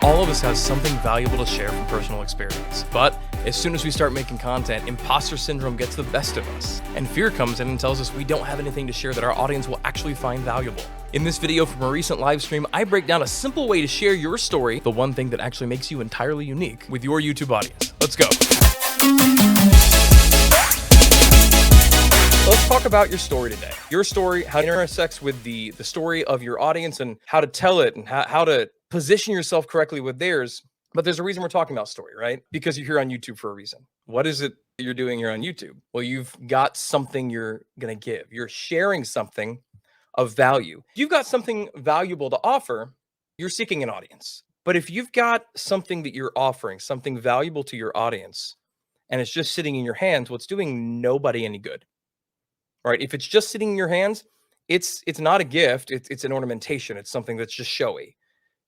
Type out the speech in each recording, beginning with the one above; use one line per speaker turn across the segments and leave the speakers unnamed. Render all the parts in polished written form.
All of us have something valuable to share from personal experience, but as soon as we start making content, imposter syndrome gets the best of us, and fear comes in and tells us we don't have anything to share that our audience will actually find valuable. In this video from a recent live stream, I break down a simple way to share your story, the one thing that actually makes you entirely unique, with your YouTube audience. Let's go. Let's talk about your story today. Your story, how it intersects with the story of your audience and how to tell it and how to position yourself correctly with theirs. But there's a reason we're talking about story, right? Because you're here on YouTube for a reason. What is it that you're doing here on YouTube? Well, you've got something you're going to give. You're sharing something of value. If you've got something valuable to offer, you're seeking an audience. But if you've got something that you're offering, something valuable to your audience, and it's just sitting in your hands, well, it's doing nobody any good. Right? If it's just sitting in your hands, it's not a gift. It's an ornamentation. It's something that's just showy.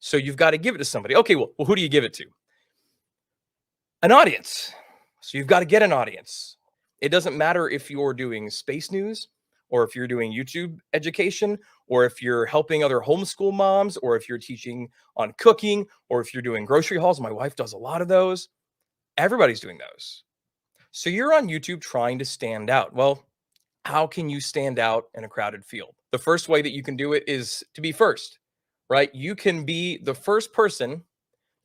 So you've got to give it to somebody. Okay, well, who do you give it to? An audience. So you've got to get an audience. It doesn't matter if you're doing space news or if you're doing YouTube education or if you're helping other homeschool moms or if you're teaching on cooking or if you're doing grocery hauls. My wife does a lot of those. Everybody's doing those. So you're on YouTube trying to stand out. Well, how can you stand out in a crowded field? The first way that you can do it is to be first, right? You can be the first person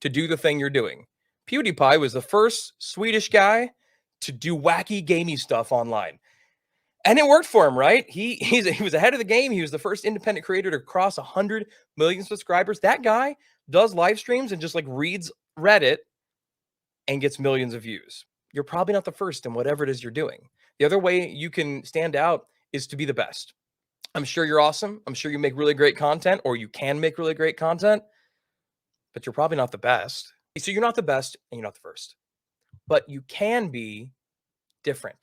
to do the thing you're doing. PewDiePie was the first Swedish guy to do wacky gamey stuff online. And it worked for him, right? He was ahead of the game. He was the first independent creator to cross 100 million subscribers. That guy does live streams and just like reads Reddit and gets millions of views. You're probably not the first in whatever it is you're doing. The other way you can stand out is to be the best. I'm sure you're awesome. I'm sure you make really great content, or you can make really great content, but you're probably not the best. So you're not the best and you're not the first, but you can be different.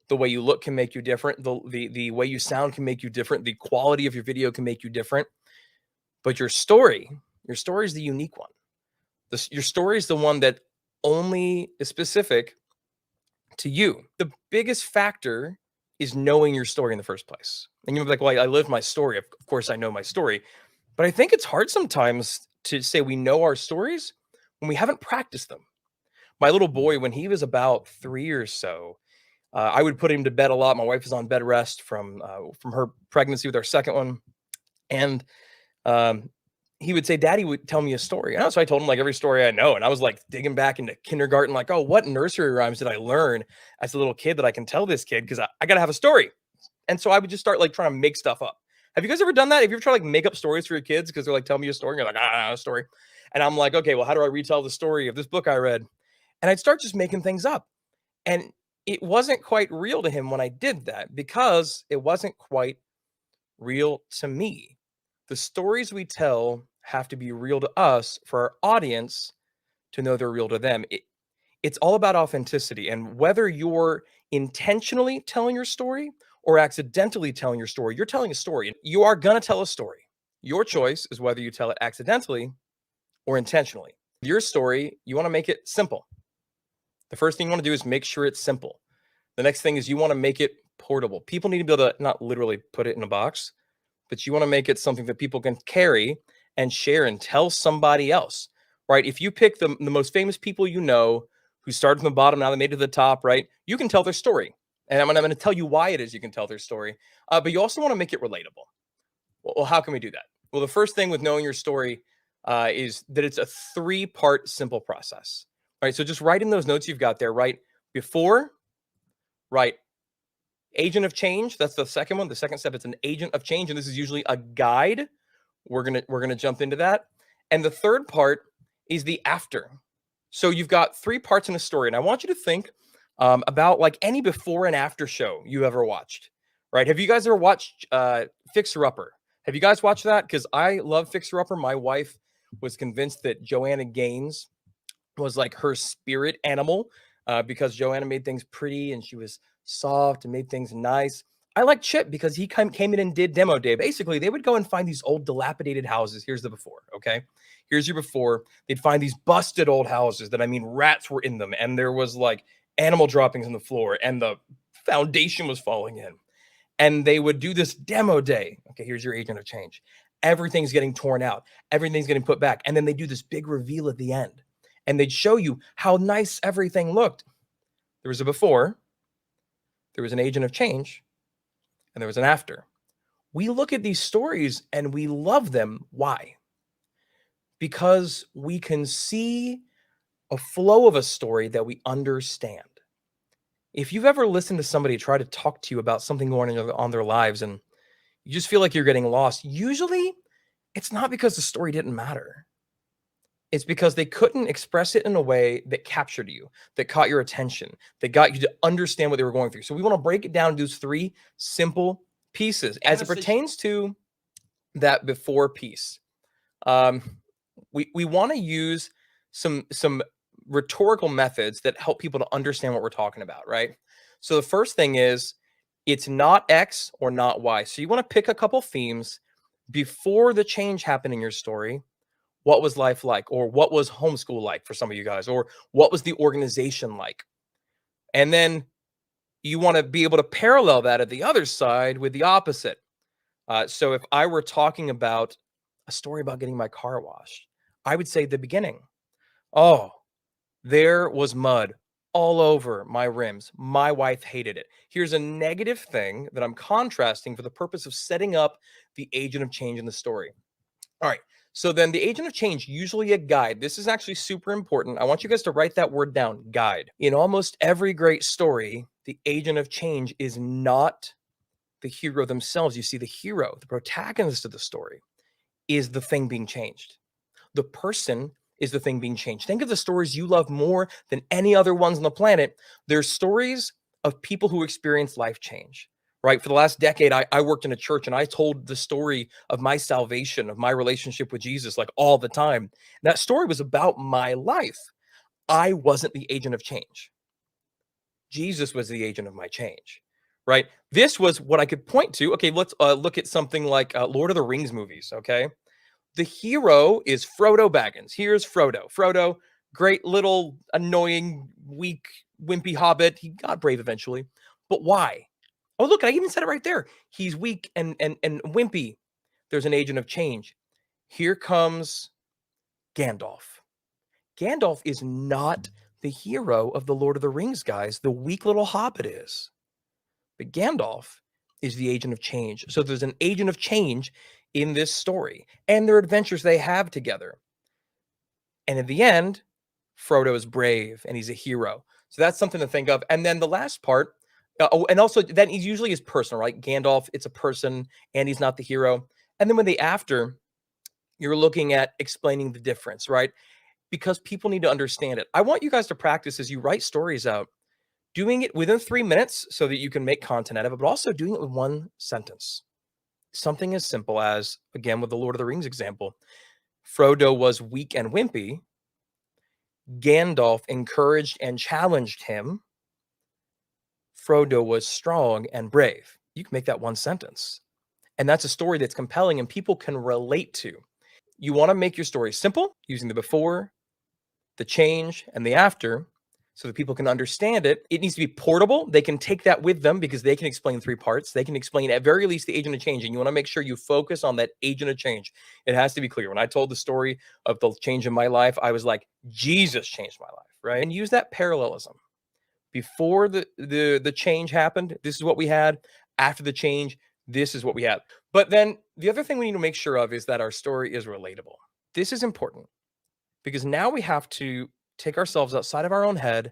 The way you look can make you different. The way you sound can make you different. The quality of your video can make you different. But your story is the unique one. Your story is the one that only is specific to you. The biggest factor is knowing your story in the first place. And you're like, well, I lived my story. Of course, I know my story. But I think it's hard sometimes to say we know our stories when we haven't practiced them. My little boy, when he was about 3 or so, I would put him to bed a lot. My wife was on bed rest from her pregnancy with our second one. And he would say, Daddy would tell me a story. And so I told him like every story I know. And I was like digging back into kindergarten, like, oh, what nursery rhymes did I learn as a little kid that I can tell this kid? Because I got to have a story. And so I would just start like trying to make stuff up. Have you guys ever done that? Have you ever tried to like make up stories for your kids? Because they're like, tell me a story. And you're like, a story. And I'm like, okay, well, how do I retell the story of this book I read? And I'd start just making things up. And it wasn't quite real to him when I did that because it wasn't quite real to me. The stories we tell have to be real to us for our audience to know they're real to them. It's all about authenticity. And whether you're intentionally telling your story or accidentally telling your story, you're telling a story. You are going to tell a story. Your choice is whether you tell it accidentally or intentionally. Your story, you want to make it simple. The first thing you want to do is make sure it's simple. The next thing is you want to make it portable. People need to be able to not literally put it in a box, but you want to make it something that people can carry and share and tell somebody else, right? If you pick the most famous people you know who started from the bottom, now they made it to the top, right? You can tell their story. And I'm going to tell you why it is you can tell their story. But you also want to make it relatable. Well, how can we do that? Well, the first thing with knowing your story is that it's a 3-part simple process, right? So just write in those notes you've got there, right? Before, right? Agent of change. That's the second one. The second step, it's an agent of change. And this is usually a guide. We're gonna jump into that. And the third part is the after. So you've got 3 parts in a story. And I want you to think about like any before and after show you ever watched, right? Have you guys ever watched Fixer Upper? Have you guys watched that? Because I love Fixer Upper. My wife was convinced that Joanna Gaines was like her spirit animal because Joanna made things pretty and she was soft and made things nice. I like Chip because he came in and did demo day. Basically, they would go and find these old dilapidated houses. Here's the before, okay? Here's your before. They'd find these busted old houses that, I mean, rats were in them. And there was like animal droppings on the floor and the foundation was falling in. And they would do this demo day. Okay, here's your agent of change. everything's getting torn out, everything's getting put back. And then they do this big reveal at the end and they'd show you how nice everything looked. There was a before, there was an agent of change, and there was an after. We look at these stories and we love them. Why? Because we can see a flow of a story that we understand. If you've ever listened to somebody try to talk to you about something going on their lives and you just feel like you're getting lost, usually it's not because the story didn't matter. It's because they couldn't express it in a way that captured you, that caught your attention, that got you to understand what they were going through. So we want to break it down into those 3 simple pieces as it pertains to that before piece. We want to use some rhetorical methods that help people to understand what we're talking about, right? So the first thing is it's not X or not Y. So you want to pick a couple themes before the change happened in your story. What was life like? Or what was homeschool like for some of you guys? Or what was the organization like? And then you want to be able to parallel that at the other side with the opposite. So if I were talking about a story about getting my car washed, I would say the beginning. Oh, there was mud all over my rims. My wife hated it. Here's a negative thing that I'm contrasting for the purpose of setting up the agent of change in the story. All right. So then the agent of change, usually a guide. This is actually super important. I want you guys to write that word down, guide. In almost every great story, the agent of change is not the hero themselves. You see, the hero, the protagonist of the story, is the thing being changed. The person is the thing being changed. Think of the stories you love more than any other ones on the planet. They're stories of people who experience life change. Right? For the last decade, I worked in a church and I told the story of my salvation, of my relationship with Jesus, like all the time. And that story was about my life. I wasn't the agent of change. Jesus was the agent of my change, right? This was what I could point to. Okay, let's look at something like Lord of the Rings movies, okay? The hero is Frodo Baggins. Here's Frodo. Frodo, great little annoying, weak, wimpy hobbit. He got brave eventually. But why? Oh, look, I even said it right there. He's weak and wimpy. There's an agent of change. Here comes Gandalf. Gandalf is not the hero of the Lord of the Rings, guys. The weak little hobbit is. But Gandalf is the agent of change. So there's an agent of change in this story and their adventures they have together. And in the end, Frodo is brave and he's a hero. So that's something to think of. And then the last part, and also then he usually is personal, right? Gandalf, it's a person and he's not the hero. And then when they after, you're looking at explaining the difference, right? Because people need to understand it. I want you guys to practice as you write stories out, doing it within 3 minutes so that you can make content out of it, but also doing it with 1 sentence. Something as simple as, again, with the Lord of the Rings example, Frodo was weak and wimpy. Gandalf encouraged and challenged him. Frodo was strong and brave. You can make that 1 sentence. And that's a story that's compelling and people can relate to. You want to make your story simple, using the before, the change, and the after, so that people can understand it. It needs to be portable. They can take that with them because they can explain 3 parts. They can explain at very least the agent of change. And you want to make sure you focus on that agent of change. It has to be clear. When I told the story of the change in my life, I was like, Jesus changed my life, right? And use that parallelism. Before the change happened, this is what we had. After the change, this is what we had. But then the other thing we need to make sure of is that our story is relatable. This is important because now we have to take ourselves outside of our own head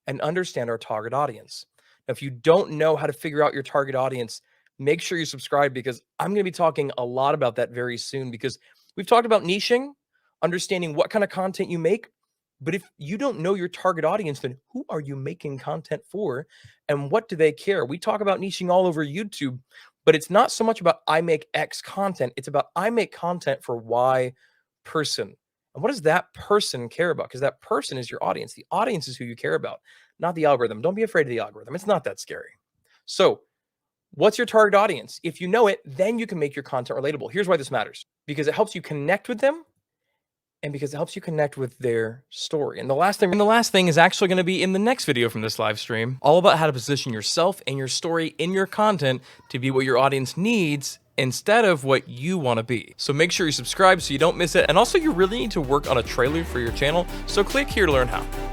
and understand our target audience. Now, if you don't know how to figure out your target audience, make sure you subscribe because I'm going to be talking a lot about that very soon because we've talked about niching, understanding what kind of content you make. But if you don't know your target audience, then who are you making content for and what do they care? We talk about niching all over YouTube, but it's not so much about I make X content. It's about I make content for Y person. And what does that person care about? Because that person is your audience. The audience is who you care about, not the algorithm. Don't be afraid of the algorithm. It's not that scary. So what's your target audience? If you know it, then you can make your content relatable. Here's why this matters. Because it helps you connect with them and because it helps you connect with their story. And the last thing is actually going to be in the next video from this live stream, all about how to position yourself and your story in your content to be what your audience needs instead of what you want to be. So make sure you subscribe so you don't miss it. And also, you really need to work on a trailer for your channel, so click here to learn how.